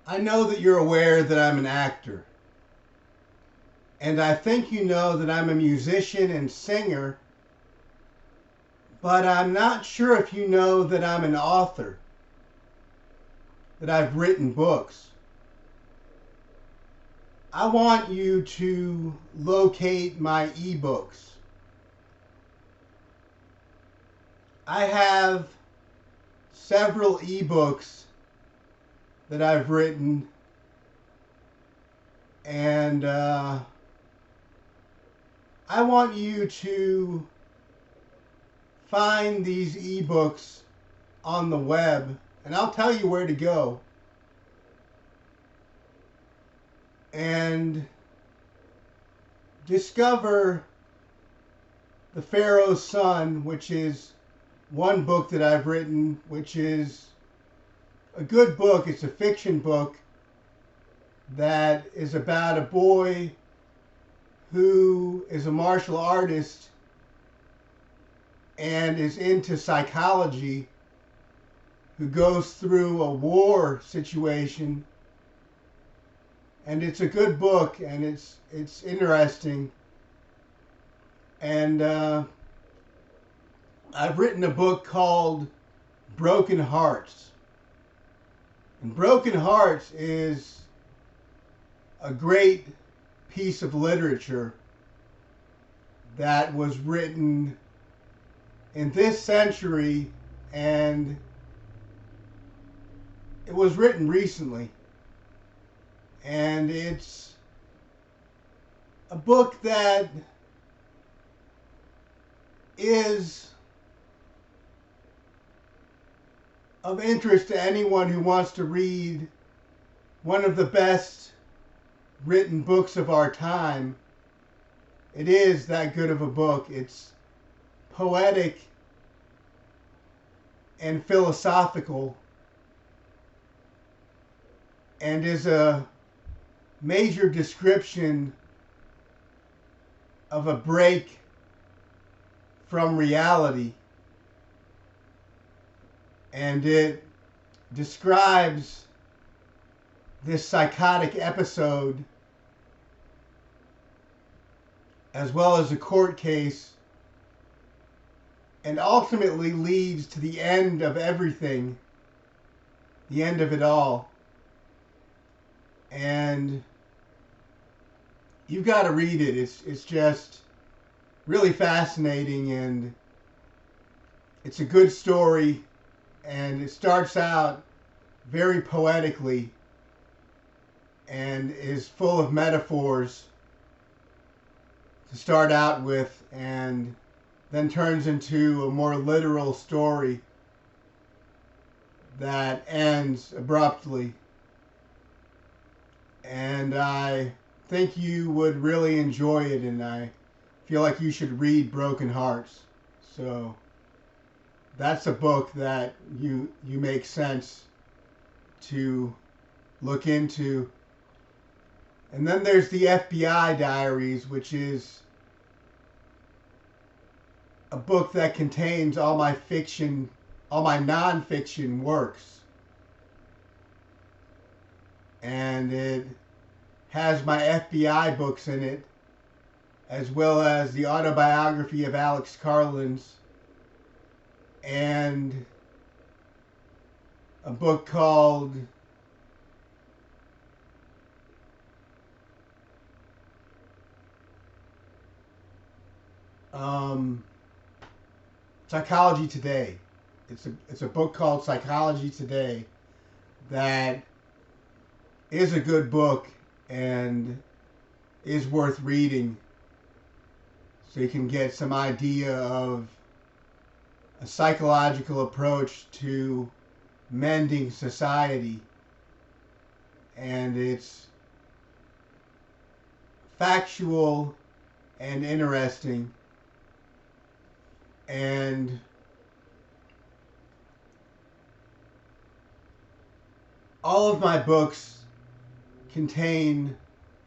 I know that you're aware that I'm an actor. And I think you know that I'm a musician and singer, but I'm not sure if you know that I'm an author, that I've written books. I want you to locate my ebooks. I have several ebooks that I've written, and I want you to find these ebooks on the web, and I'll tell you where to go. And discover The Pharaoh's Son, which is one book that I've written, which is a good book. It's a fiction book that is about a boy who is a martial artist and is into psychology, who goes through a war situation. And it's a good book, and it's interesting. And I've written a book called Broken Hearts. And Broken Hearts is a great piece of literature that was written in this century, and it was written recently. And it's a book that is of interest to anyone who wants to read one of the best written books of our time. It is that good of a book. It's poetic and philosophical, and is a major description of a break from reality. And it describes this psychotic episode as well as a court case, and ultimately leads to the end of everything, the end of it all. And you've got to read it. It's just really fascinating, and it's a good story, and it starts out very poetically and is full of metaphors to start out with, and then turns into a more literal story that ends abruptly. And I think you would really enjoy it, and I feel like you should read Broken Hearts. So that's a book that you make sense to look into. And then there's the FBI Diaries, which is a book that contains all my fiction, all my nonfiction works. And it has my FBI books in it, as well as the autobiography of Alex Karlins, and a book called Psychology Today. It's a book called Psychology Today that is a good book and is worth reading, so you can get some idea of a psychological approach to mending society. And it's factual and interesting, and all of my books contain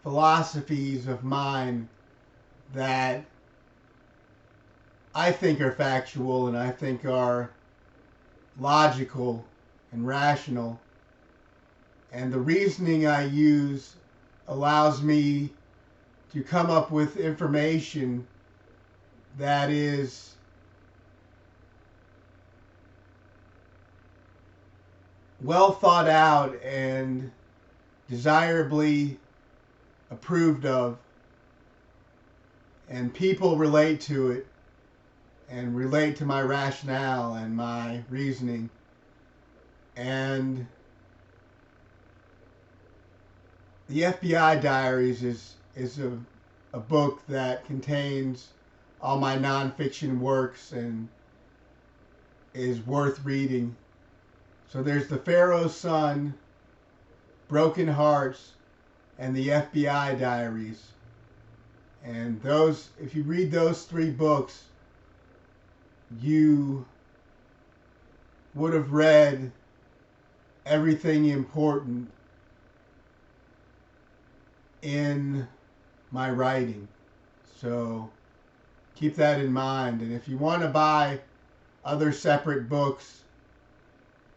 philosophies of mine that I think are factual and I think are logical and rational, And the reasoning I use allows me to come up with information that is well thought out and desirably approved of, and people relate to it and relate to my rationale and my reasoning. And the FBI Diaries is a book that contains all my nonfiction works and is worth reading. So there's The Pharaoh's Son, Broken Hearts, and the FBI Diaries. And those, if you read those three books, you would have read everything important in my writing. So keep that in mind. And if you want to buy other separate books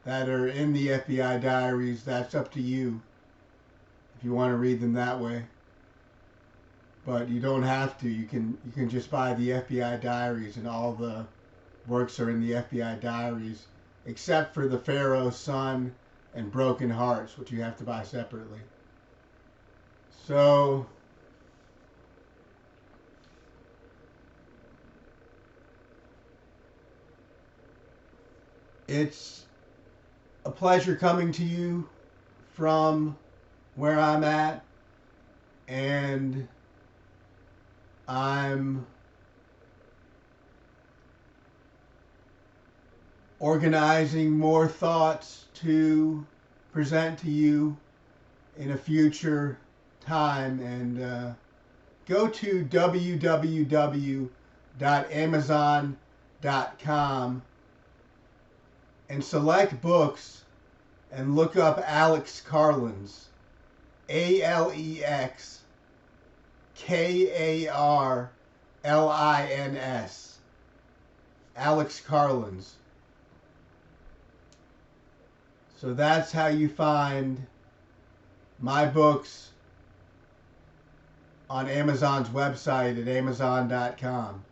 that are in the FBI Diaries, that's up to you if you want to read them that way. But you don't have to. You can just buy the FBI Diaries, and all the works are in the FBI Diaries, except for The Pharaoh's Son and Broken Hearts, which you have to buy separately. So it's a pleasure coming to you from where I'm at, and I'm organizing more thoughts to present to you in a future time. And go to www.amazon.com and select books and look up Alex Karlins. AlexKarlins. Alex Karlins. So that's how you find my books on Amazon's website at amazon.com.